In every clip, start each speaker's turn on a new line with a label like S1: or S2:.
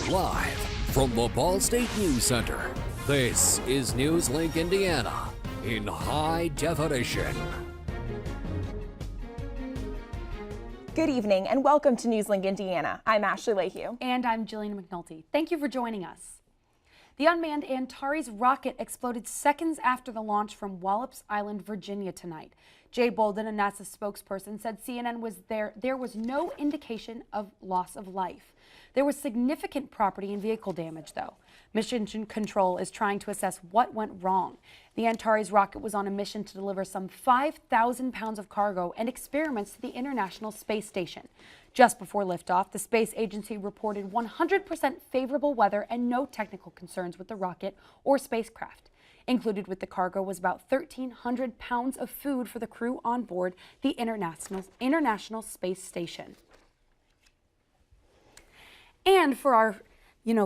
S1: Live from the Ball State News Center, this is NewsLink Indiana in high definition.
S2: Good evening and welcome to NewsLink Indiana. I'm Ashley Lehue.
S3: And I'm Jillian McNulty. Thank you for joining us. The unmanned Antares rocket exploded seconds after the launch from Wallops Island, Virginia tonight. Jay Bolden, a NASA spokesperson, said CNN was there was no indication of loss of life. There was significant property and vehicle damage, though. Mission Control is trying to assess what went wrong. The Antares rocket was on a mission to deliver some 5,000 pounds of cargo and experiments to the International Space Station. Just before liftoff, the space agency reported 100% favorable weather and no technical concerns with the rocket or spacecraft. Included with the cargo was about 1,300 pounds of food for the crew on board the International Space Station. And for our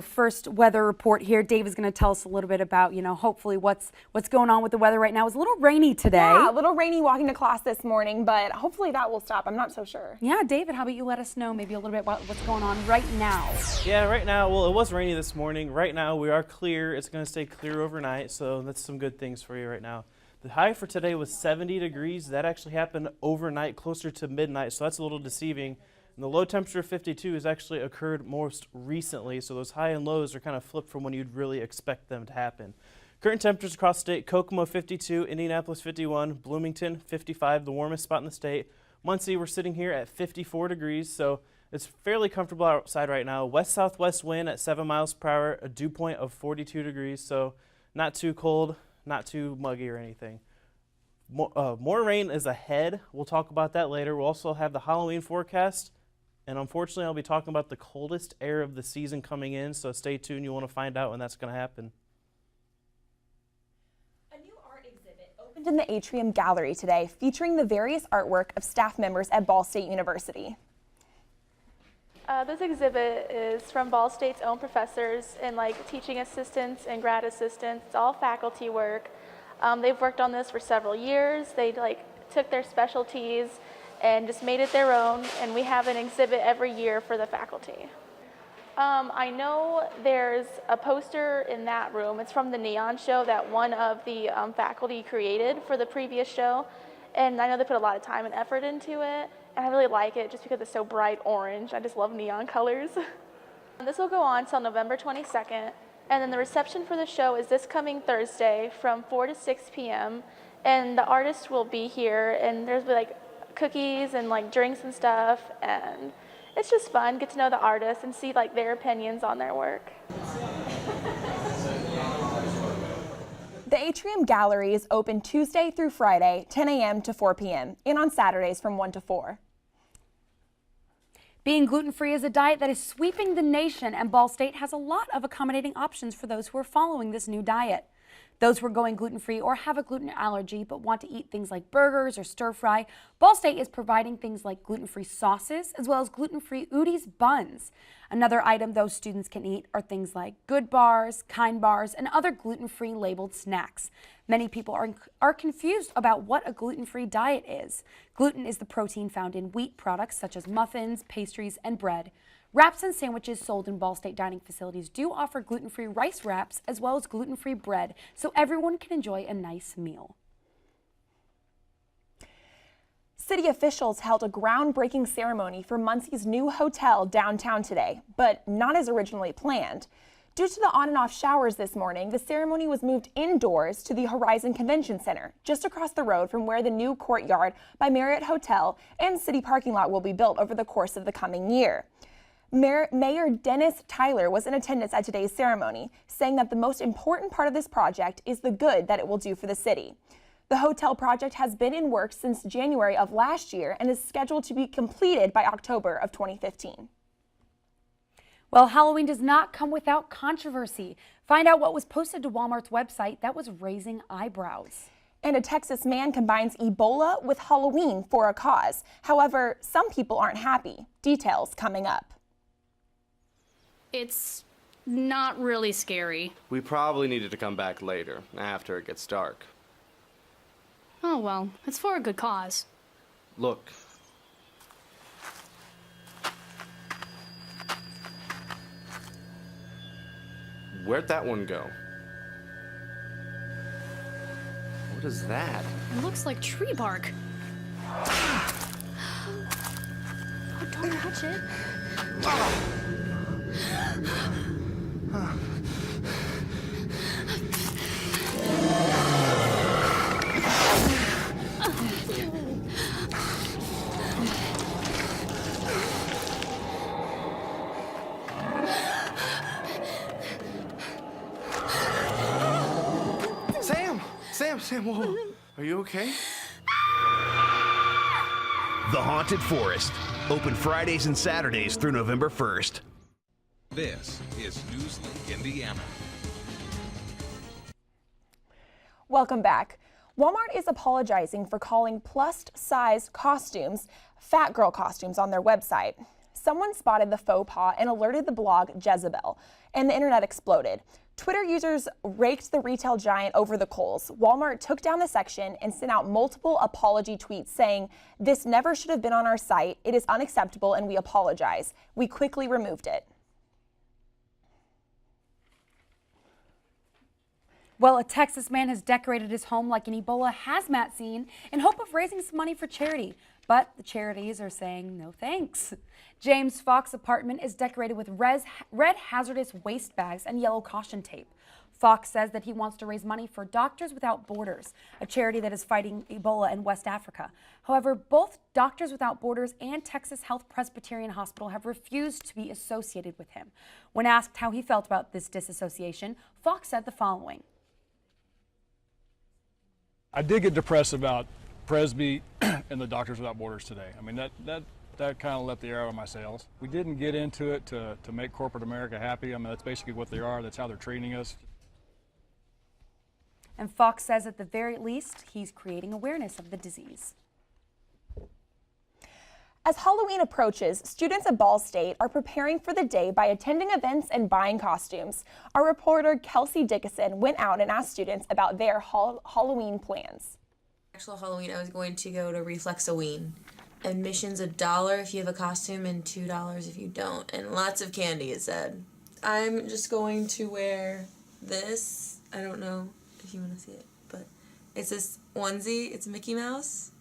S3: first weather report here, Dave is going to tell us a little bit about, hopefully what's going on with the weather right now. It's a little rainy today.
S2: Yeah, a little rainy walking to class this morning, but hopefully that will stop. I'm not so sure.
S3: Yeah, David, how about you let us know maybe a little bit about what's going on right now?
S4: Yeah, right now, well, it was rainy this morning. Right now, we are clear. It's going to stay clear overnight, so that's some good things for you right now. The high for today was 70 degrees. That actually happened overnight, closer to midnight, so that's a little deceiving. And the low temperature of 52 has actually occurred most recently, so those high and lows are kind of flipped from when you'd really expect them to happen. Current temperatures across the state: Kokomo 52, Indianapolis 51, Bloomington 55, the warmest spot in the state. Muncie, we're sitting here at 54 degrees, so it's fairly comfortable outside right now. West-southwest wind at 7 miles per hour, a dew point of 42 degrees, so not too cold, not too muggy or anything. More rain is ahead. We'll talk about that later. We'll also have the Halloween forecast. And unfortunately, I'll be talking about the coldest air of the season coming in, so stay tuned. You want to find out when that's going to happen.
S2: A new art exhibit opened in the Atrium Gallery today, featuring the various artwork of staff members at Ball State University.
S5: This exhibit is from Ball State's own professors and teaching assistants and grad assistants. It's all faculty work. They've worked on this for several years. They took their specialties and just made it their own, and we have an exhibit every year for the faculty. I know there's a poster in that room. It's from the neon show that one of the faculty created for the previous show, and I know they put a lot of time and effort into it, and I really like it just because it's so bright orange. I just love neon colors. This will go on till November 22nd, and then the reception for the show is this coming Thursday from 4 to 6 p.m., and the artists will be here, and there's cookies and drinks and stuff, and it's just fun. Get to know the artists and see their opinions on their work.
S2: The Atrium Gallery is open Tuesday through Friday, 10 a.m. to 4 p.m., and on Saturdays from 1 to 4.
S3: Being gluten-free is a diet that is sweeping the nation, and Ball State has a lot of accommodating options for those who are following this new diet. Those who are going gluten-free or have a gluten allergy but want to eat things like burgers or stir-fry, Ball State is providing things like gluten-free sauces as well as gluten-free Udi's buns. Another item those students can eat are things like Good Bars, Kind Bars, and other gluten-free labeled snacks. Many people are confused about what a gluten-free diet is. Gluten is the protein found in wheat products such as muffins, pastries, and bread. Wraps and sandwiches sold in Ball State dining facilities do offer gluten-free rice wraps as well as gluten-free bread, so everyone can enjoy a nice meal.
S2: City officials held a groundbreaking ceremony for Muncie's new hotel downtown today, but not as originally planned. Due to the on and off showers this morning, the ceremony was moved indoors to the Horizon Convention Center, just across the road from where the new Courtyard by Marriott Hotel and city parking lot will be built over the course of the coming year. Mayor Dennis Tyler was in attendance at today's ceremony, saying that the most important part of this project is the good that it will do for the city. The hotel project has been in work since January of last year and is scheduled to be completed by October of 2015.
S3: Well, Halloween does not come without controversy. Find out what was posted to Walmart's website that was raising eyebrows.
S2: And a Texas man combines Ebola with Halloween for a cause. However, some people aren't happy. Details coming up.
S6: It's not really scary.
S7: We probably needed to come back later, after it gets dark.
S6: Oh well, it's for a good cause.
S7: Look. Where'd that one go? What is that?
S6: It looks like tree bark. Oh, don't touch it.
S7: Sam, whoa. Are you okay?
S8: The Haunted Forest. Open Fridays and Saturdays through November 1st.
S9: This is NewsLink Indiana.
S2: Welcome back. Walmart is apologizing for calling plus-size costumes fat girl costumes on their website. Someone spotted the faux pas and alerted the blog Jezebel, and the internet exploded. Twitter users raked the retail giant over the coals. Walmart took down the section and sent out multiple apology tweets saying, "This never should have been on our site. It is unacceptable and we apologize." We quickly removed it.
S3: Well, a Texas man has decorated his home like an Ebola hazmat scene in hope of raising some money for charity. But the charities are saying no thanks. James Fox's apartment is decorated with red hazardous waste bags and yellow caution tape. Fox says that he wants to raise money for Doctors Without Borders, a charity that is fighting Ebola in West Africa. However, both Doctors Without Borders and Texas Health Presbyterian Hospital have refused to be associated with him. When asked how he felt about this disassociation, Fox said the following.
S10: I did get depressed about Presby and the Doctors Without Borders today. I mean, that kind of let the air out of my sails. We didn't get into it to make corporate America happy. I mean, that's basically what they are. That's how they're treating us.
S3: And Fox says at the very least, he's creating awareness of the disease.
S2: As Halloween approaches, students at Ball State are preparing for the day by attending events and buying costumes. Our reporter Kelsey Dickinson went out and asked students about their Halloween plans.
S11: Actual Halloween, I was going to go to Reflexoween. Admission's $1 if you have a costume and $2 if you don't, and lots of candy, it said. I'm just going to wear this. I don't know if you want to see it, but it's this onesie. It's Mickey Mouse.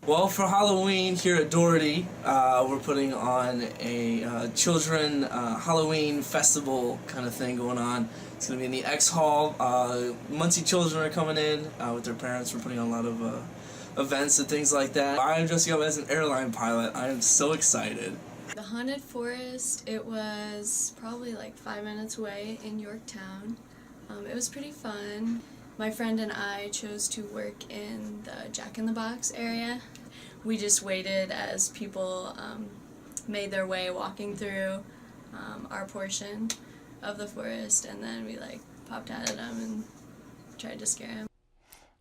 S12: Well, for Halloween here at Doherty, we're putting on a children Halloween festival kind of thing going on. It's going to be in the X Hall. Muncie children are coming in with their parents. We're putting on a lot of events and things like that. I'm dressing up as an airline pilot. I am so excited.
S13: The Haunted Forest, it was probably like 5 minutes away in Yorktown. It was pretty fun. My friend and I chose to work in the Jack in the Box area. We just waited as people made their way walking through our portion of the forest, and then we popped out at them and tried to scare them.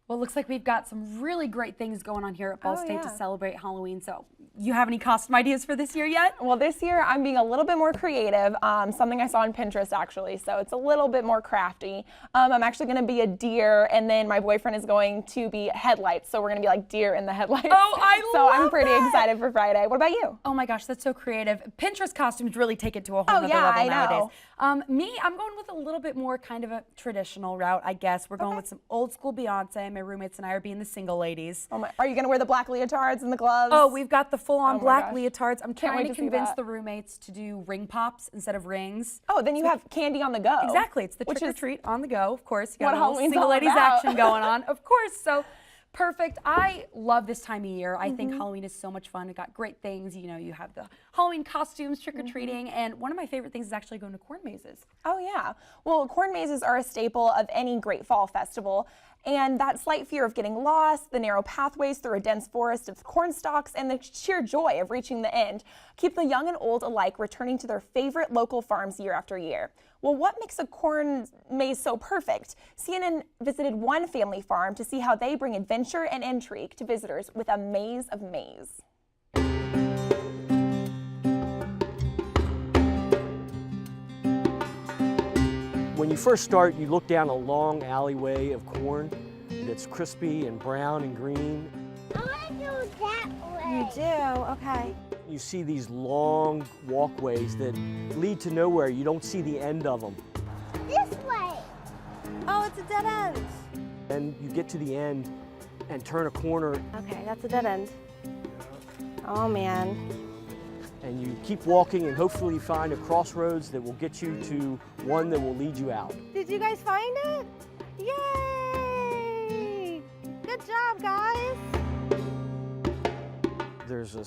S3: Well, it looks like we've got some really great things going on here at Ball State to
S2: yeah.
S3: celebrate Halloween. So you have any costume ideas for this year yet?
S2: Well, this year I'm being a little bit more creative, something I saw on Pinterest actually, so it's a little bit more crafty. I'm actually going to be a deer, and then my boyfriend is going to be headlights, so we're going to be like deer in the headlights.
S3: Oh, I love
S2: So I'm pretty excited for Friday. What about you?
S3: Oh my gosh, that's so creative. Pinterest costumes really take it to a whole nother level
S2: I
S3: nowadays.
S2: know.
S3: Me, I'm going with a little bit more kind of a traditional route, I guess. We're going with some old school Beyonce. My roommates and I are being the single ladies.
S2: Oh my, are you going to wear the black leotards and the gloves?
S3: Oh, we've got the full-on black
S2: gosh.
S3: leotards. I'm
S2: Can't wait
S3: trying to
S2: to see
S3: convince
S2: that.
S3: the roommates to do ring pops instead of rings.
S2: Oh, then you have candy on the go.
S3: Exactly. It's the
S2: Which
S3: trick or
S2: is
S3: treat on the go, of course. You
S2: what
S3: got a little
S2: Halloween's
S3: single
S2: all
S3: ladies
S2: about.
S3: action going on, of course. So perfect. I love this time of year. I think Halloween is so much fun. We got great things. You know, you have the Halloween costumes, trick-or-treating, and one of my favorite things is actually going to corn mazes.
S2: Oh yeah. Well, corn mazes are a staple of any great fall festival. And that slight fear of getting lost, the narrow pathways through a dense forest of corn stalks, and the sheer joy of reaching the end keep the young and old alike returning to their favorite local farms year after year. Well, what makes a corn maze so perfect? CNN visited one family farm to see how they bring adventure and intrigue to visitors with a maze of maize.
S14: When you first start, you look down a long alleyway of corn that's crispy and brown and green.
S15: I want to go that way.
S2: You do? Okay.
S14: You see these long walkways that lead to nowhere. You don't see the end of them.
S15: This Oh, it's a dead end.
S14: And you get to the end and turn a corner.
S15: Okay, that's a dead end. Oh man.
S14: And you keep walking and hopefully you find a crossroads that will get you to one that will lead you out.
S15: Did you guys find it? Yay! Good job, guys.
S14: There's a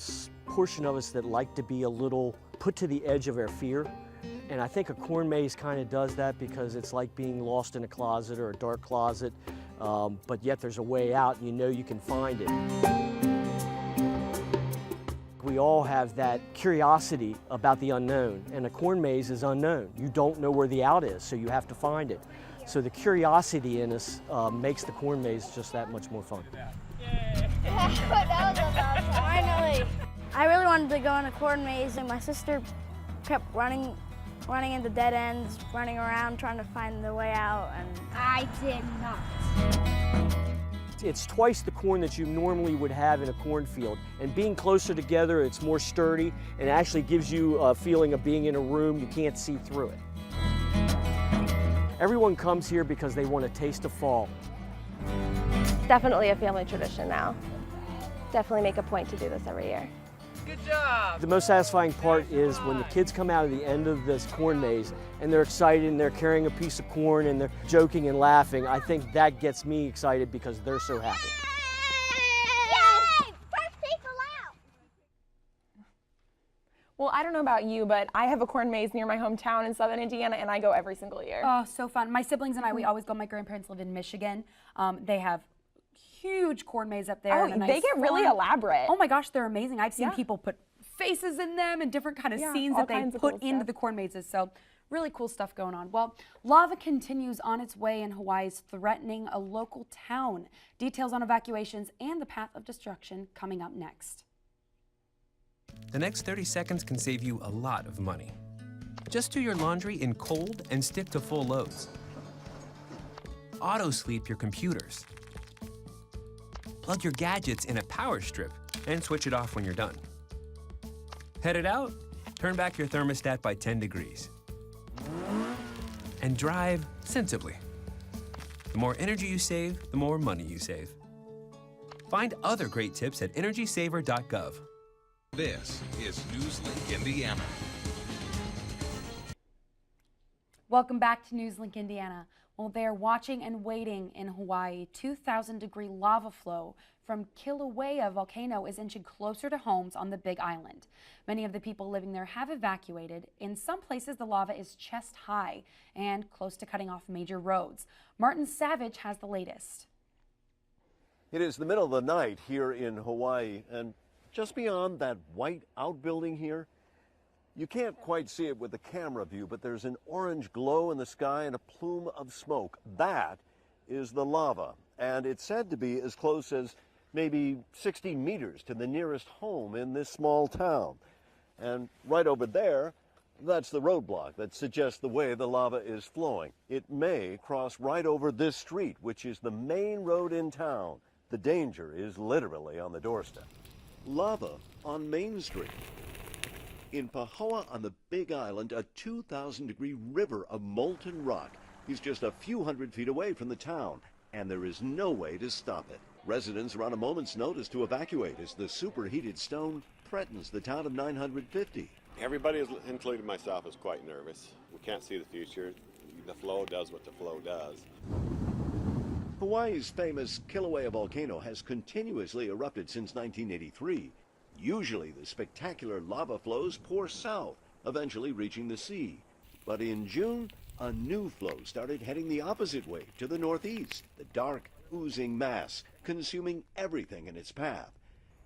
S14: portion of us that like to be a little put to the edge of our fear. And I think a corn maze kind of does that because it's like being lost in a closet or a dark closet, but yet there's a way out and you know you can find it. We all have that curiosity about the unknown, and a corn maze is unknown. You don't know where the out is, so you have to find it. So the curiosity in us makes the corn maze just that much more fun.
S15: Finally. I really wanted to go in a corn maze, and my sister kept running into dead ends, running around trying to find the way out, and I did not.
S14: It's twice the corn that you normally would have in a cornfield, and being closer together, it's more sturdy and actually gives you a feeling of being in a room you can't see through it. Everyone comes here because they want to taste of fall.
S2: Definitely a family tradition now. Definitely make a point to do this every year.
S16: Good job!
S14: The most satisfying part is when the kids come out of the end of this corn maze and they're excited and they're carrying a piece of corn and they're joking and laughing. I think that gets me excited because they're so happy.
S15: Yay! First people out!
S2: Well, I don't know about you, but I have a corn maze near my hometown in southern Indiana, and I go every single year.
S3: Oh, so fun. My siblings and I, we always go. My grandparents live in Michigan. They have huge corn maze up there.
S2: Oh,
S3: and a
S2: they
S3: nice
S2: get really
S3: farm.
S2: elaborate.
S3: Oh my gosh, they're amazing. I've seen
S2: Yeah.
S3: people put faces in them and different kind of scenes
S2: all
S3: that they
S2: kinds of
S3: put
S2: cool
S3: into
S2: stuff.
S3: the corn mazes. So really cool stuff going on. Well, lava continues on its way in Hawaii's threatening a local town. Details on evacuations and the path of destruction coming up next.
S17: The next 30 seconds can save you a lot of money. Just do your laundry in cold and stick to full loads. Auto sleep your computers. Plug your gadgets in a power strip and switch it off when you're done. Headed out? Turn back your thermostat by 10 degrees. And drive sensibly. The more energy you save, the more money you save. Find other great tips at energysaver.gov.
S9: This is NewsLink Indiana.
S3: Welcome back to NewsLink Indiana. Well, they're watching and waiting in Hawaii. 2,000-degree lava flow from Kilauea volcano is inching closer to homes on the Big Island. Many of the people living there have evacuated. In some places, the lava is chest high and close to cutting off major roads. Martin Savage has the latest.
S18: It is the middle of the night here in Hawaii, and just beyond that white outbuilding here, you can't quite see it with the camera view, but there's an orange glow in the sky and a plume of smoke. That is the lava, and it's said to be as close as maybe 60 meters to the nearest home in this small town. And right over there, that's the roadblock that suggests the way the lava is flowing. It may cross right over this street, which is the main road in town. The danger is literally on the doorstep. Lava on Main Street. In Pahoa on the Big Island, a 2,000-degree river of molten rock is just a few hundred feet away from the town, and there is no way to stop it. Residents are on a moment's notice to evacuate as the superheated stone threatens the town of 950.
S19: Everybody, including myself, is quite nervous. We can't see the future. The flow does what the flow does.
S18: Hawaii's famous Kilauea volcano has continuously erupted since 1983. Usually the spectacular lava flows pour south, eventually reaching the sea. But in June, a new flow started heading the opposite way to the northeast, the dark, oozing mass, consuming everything in its path.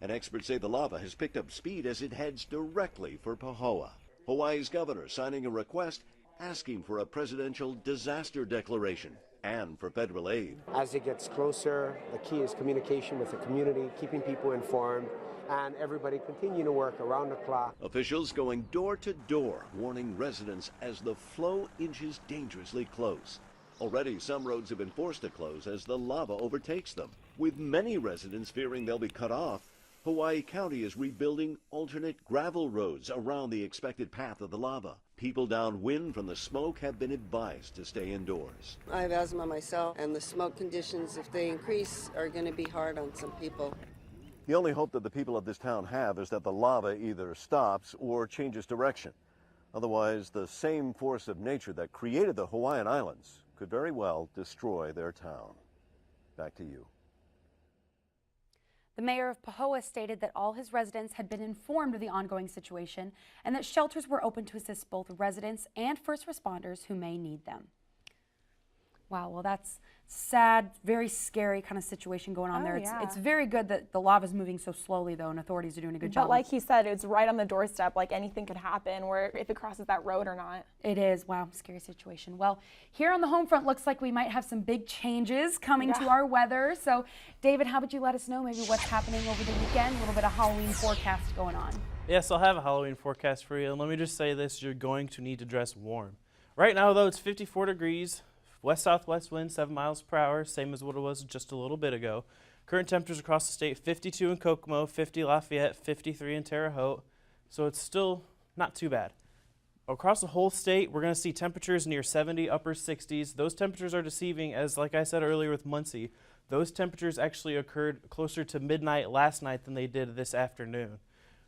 S18: And experts say the lava has picked up speed as it heads directly for Pahoa. Hawaii's governor signing a request asking for a presidential disaster declaration and for federal aid.
S20: As it gets closer, the key is communication with the community, keeping people informed, and everybody continue to work around the clock.
S18: Officials going door to door, warning residents as the flow inches dangerously close. Already, some roads have been forced to close as the lava overtakes them. With many residents fearing they'll be cut off, Hawaii County is rebuilding alternate gravel roads around the expected path of the lava. People downwind from the smoke have been advised to stay indoors.
S16: I have asthma myself, and the smoke conditions, if they increase, are going to be hard on some people.
S18: The only hope that the people of this town have is that the lava either stops or changes direction. Otherwise, the same force of nature that created the Hawaiian Islands could very well destroy their town. Back to you.
S3: The mayor of Pahoa stated that all his residents had been informed of the ongoing situation and that shelters were open to assist both residents and first responders who may need them. Wow, well, that's sad, very scary kind of situation going on there. It's very good that the lava's moving so slowly, though, and authorities are doing a good job.
S2: But like he said, it's right on the doorstep, like anything could happen, where if it crosses that road or not.
S3: It is. Wow, scary situation. Well, here on the home front, looks like we might have some big changes coming to our weather. So, David, how would you let us know maybe what's happening over the weekend? A little bit of Halloween forecast going on.
S4: Yes, I'll have a Halloween forecast for you. And let me just say this, you're going to need to dress warm. Right now, though, it's 54 degrees. West-southwest wind, 7 miles per hour, same as what it was just a little bit ago. Current temperatures across the state, 52 in Kokomo, 50 Lafayette, 53 in Terre Haute. So it's still not too bad. Across the whole state, we're going to see temperatures near 70, upper 60s. Those temperatures are deceiving, as like I said earlier with Muncie, those temperatures actually occurred closer to midnight last night than they did this afternoon.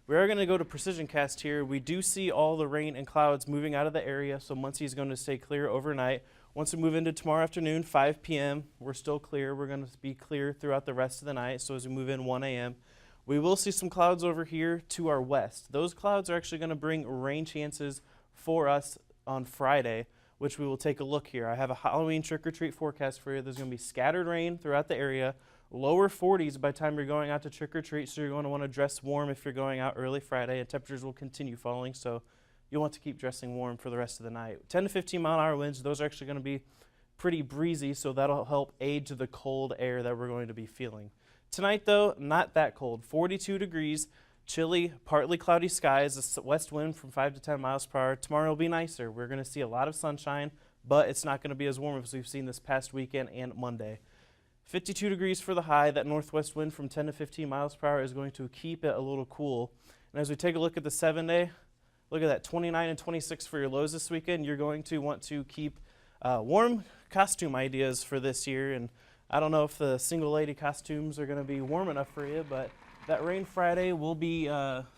S4: We are going to go to precision cast here. We do see all the rain and clouds moving out of the area, so Muncie is going to stay clear overnight. Once we move into tomorrow afternoon, 5 p.m., we're still clear. We're going to be clear throughout the rest of the night, so as we move in 1 a.m., we will see some clouds over here to our west. Those clouds are actually going to bring rain chances for us on Friday, which we will take a look here. I have a Halloween trick-or-treat forecast for you. There's going to be scattered rain throughout the area, lower 40s by the time you're going out to trick-or-treat, so you're going to want to dress warm if you're going out early Friday, and temperatures will continue falling, so you'll want to keep dressing warm for the rest of the night. 10 to 15 mile an hour winds, those are actually going to be pretty breezy, so that'll help aid to the cold air that we're going to be feeling. Tonight, though, not that cold. 42 degrees, chilly, partly cloudy skies, a west wind from 5 to 10 miles per hour. Tomorrow will be nicer. We're going to see a lot of sunshine, but it's not going to be as warm as we've seen this past weekend and Monday. 52 degrees for the high. That northwest wind from 10 to 15 miles per hour is going to keep it a little cool. And as we take a look at the 7-day, look at that, 29 and 26 for your lows this weekend. You're going to want to keep warm costume ideas for this year. And I don't know if the single lady costumes are going to be warm enough for you, but that rain Friday will be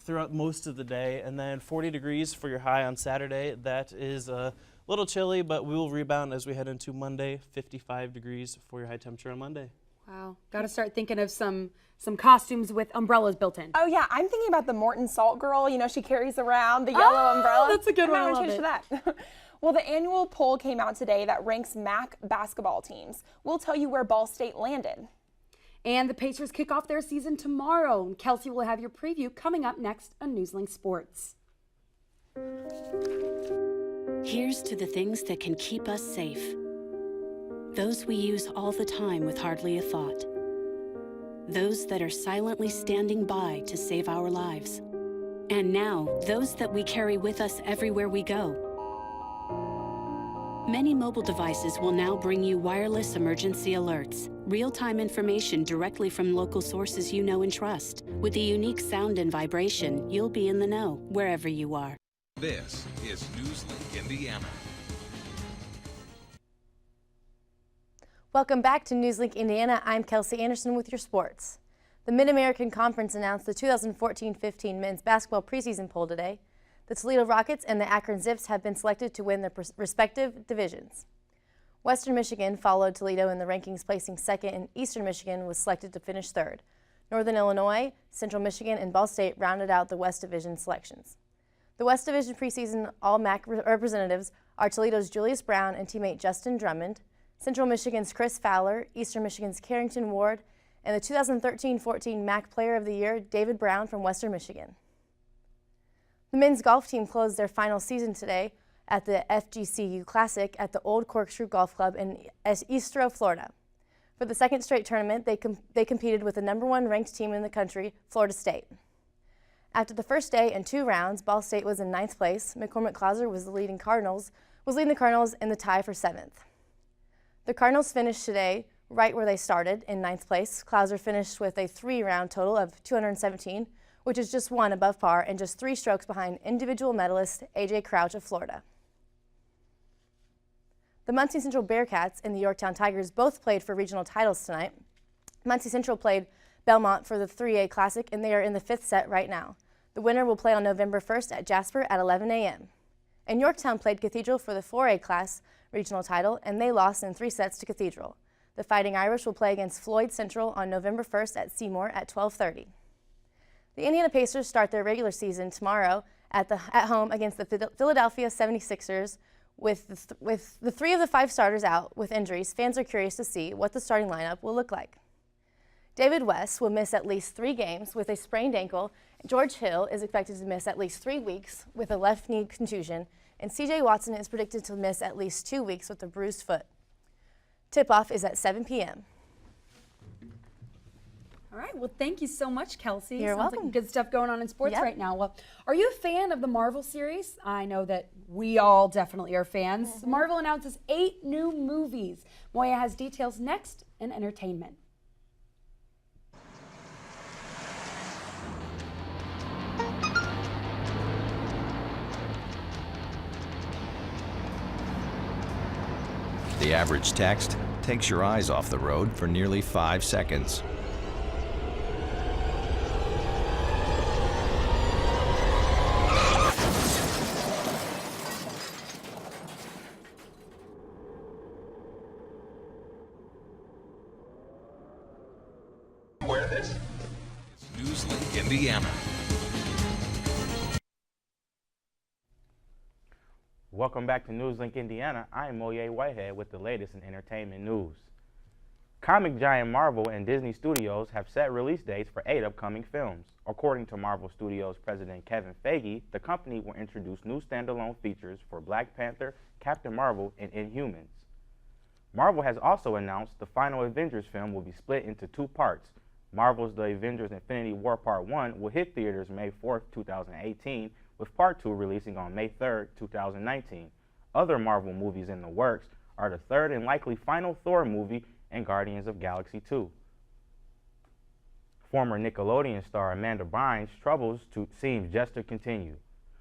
S4: throughout most of the day. And then 40 degrees for your high on Saturday. That is a little chilly, but we will rebound as we head into Monday. 55 degrees for your high temperature on Monday.
S3: Wow. Got to start thinking of some costumes with umbrellas built in.
S2: Oh, yeah. I'm thinking about the Morton Salt girl. You know, she carries around the yellow umbrella.
S3: That's a good one.
S2: I love it. That. Well, the annual poll came out today that ranks MAC basketball teams. We'll tell you where Ball State landed.
S3: And the Pacers kick off their season tomorrow. Kelsey will have your preview coming up next on NewsLink Sports.
S21: Here's to the things that can keep us safe. Those we use all the time with hardly a thought. Those that are silently standing by to save our lives. And now, those that we carry with us everywhere we go. Many mobile devices will now bring you wireless emergency alerts, real-time information directly from local sources you know and trust. With the unique sound and vibration, you'll be in the know wherever you are.
S9: This is NewsLink Indiana.
S22: Welcome back to NewsLink Indiana. I'm Kelsey Anderson with your sports. The Mid-American Conference announced the 2014-15 men's basketball preseason poll today. The Toledo Rockets and the Akron Zips have been selected to win their respective divisions. Western Michigan followed Toledo in the rankings, placing second, and Eastern Michigan was selected to finish third. Northern Illinois, Central Michigan, and Ball State rounded out the West Division selections. The West Division preseason All-MAC representatives are Toledo's Julius Brown and teammate Justin Drummond, Central Michigan's Chris Fowler, Eastern Michigan's Carrington Ward, and the 2013-14 MAC Player of the Year, David Brown from Western Michigan. The men's golf team closed their final season today at the FGCU Classic at the Old Corkscrew Golf Club in Estero, Florida. For the second straight tournament, they competed with the #1 ranked team in the country, Florida State. After the first day and 2 rounds, Ball State was in 9th place. McCormick Clauser was leading the Cardinals in the tie for 7th. The Cardinals finished today right where they started in 9th place. Clauser finished with a 3-round total of 217, which is just 1 above par and just 3 strokes behind individual medalist A.J. Crouch of Florida. The Muncie Central Bearcats and the Yorktown Tigers both played for regional titles tonight. Muncie Central played Belmont for the 3A Classic, and they are in the 5th set right now. The winner will play on November 1st at Jasper at 11 a.m. And Yorktown played Cathedral for the 4A Class regional title, and they lost in 3 sets to Cathedral. The Fighting Irish will play against Floyd Central on November 1st at Seymour at 12:30. The Indiana Pacers start their regular season tomorrow at home against the Philadelphia 76ers. With the 3 of the 5 starters out with injuries, fans are curious to see what the starting lineup will look like. David West will miss at least 3 games with a sprained ankle. George Hill is expected to miss at least 3 weeks with a left knee contusion, and C.J. Watson is predicted to miss at least 2 weeks with a bruised foot. Tip-off is at 7 p.m.
S3: All right, well, thank you so much, Kelsey.
S22: You're
S3: Sounds
S22: welcome.
S3: like good stuff going on in sports
S22: Yep.
S3: right now. Well, are you a fan of the Marvel series? I know that we all definitely are fans. Marvel announces 8 new movies. Moya has details next in entertainment.
S1: The average text takes your eyes off the road for nearly 5 seconds.
S9: Where this? It's NewsLink, Indiana.
S5: Welcome back to NewsLink Indiana. I am Moye Whitehead with the latest in entertainment news. Comic giant Marvel and Disney Studios have set release dates for 8 upcoming films. According to Marvel Studios president Kevin Feige, the company will introduce new standalone features for Black Panther, Captain Marvel, and Inhumans. Marvel has also announced the final Avengers film will be split into 2 parts. Marvel's The Avengers Infinity War Part 1 will hit theaters May 4th, 2018, with Part 2 releasing on May 3rd, 2019. Other Marvel movies in the works are the 3rd and likely final Thor movie and Guardians of Galaxy 2. Former Nickelodeon star Amanda Bynes' troubles seem just to continue.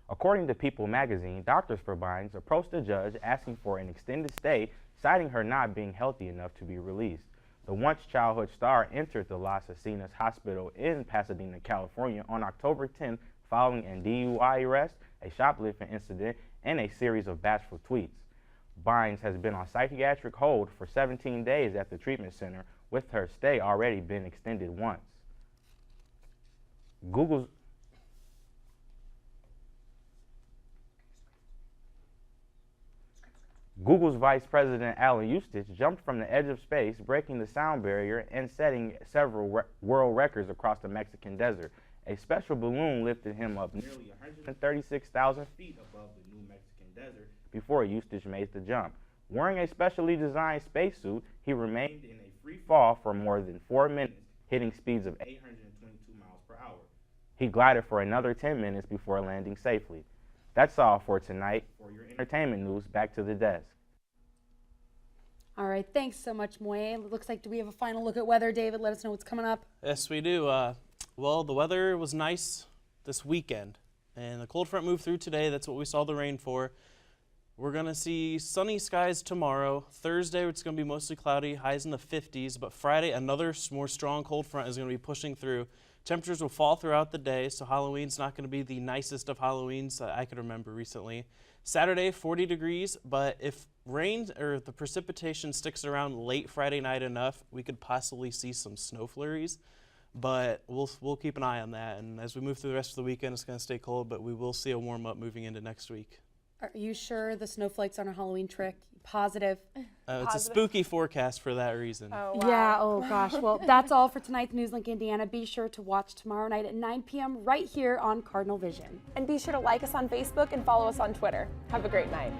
S5: According to People magazine, doctors for Bynes approached the judge asking for an extended stay, citing her not being healthy enough to be released. The once childhood star entered the Las Asinas Hospital in Pasadena, California on October 10th following a DUI arrest, a shoplifting incident, and a series of bashful tweets. Bynes has been on psychiatric hold for 17 days at the treatment center, with her stay already been extended once. Google's Vice President Alan Eustace jumped from the edge of space, breaking the sound barrier and setting several world records across the Mexican desert. A special balloon lifted him up nearly 136,000 feet above the New Mexican desert before Eustace made the jump. Wearing a specially designed spacesuit, he remained in a free fall for more than 4 minutes, hitting speeds of 822 miles per hour. He glided for another 10 minutes before landing safely. That's all for tonight. For your entertainment news, back to the desk.
S3: All right, thanks so much, Moye. It looks like, do we have a final look at weather, David? Let us know what's coming up.
S4: Yes, we do. Well, the weather was nice this weekend, and the cold front moved through today. That's what we saw the rain for. We're going to see sunny skies tomorrow. Thursday, it's going to be mostly cloudy, highs in the 50s, but Friday, another more strong cold front is going to be pushing through. Temperatures will fall throughout the day, so Halloween's not going to be the nicest of Halloweens I could remember recently. Saturday, 40 degrees, but if rain or the precipitation sticks around late Friday night enough, we could possibly see some snow flurries, but we'll keep an eye on that. And as we move through the rest of the weekend, it's going to stay cold, but we will see a warm up moving into next week.
S3: Are you sure the snowflakes aren't a Halloween trick? Positive?
S4: It's a spooky forecast for that reason.
S3: Oh, wow. Yeah, oh gosh. Well, that's all for tonight's NewsLink Indiana. Be sure to watch tomorrow night at 9 p.m. right here on Cardinal Vision.
S2: And be sure to like us on Facebook and follow us on Twitter. Have a great night.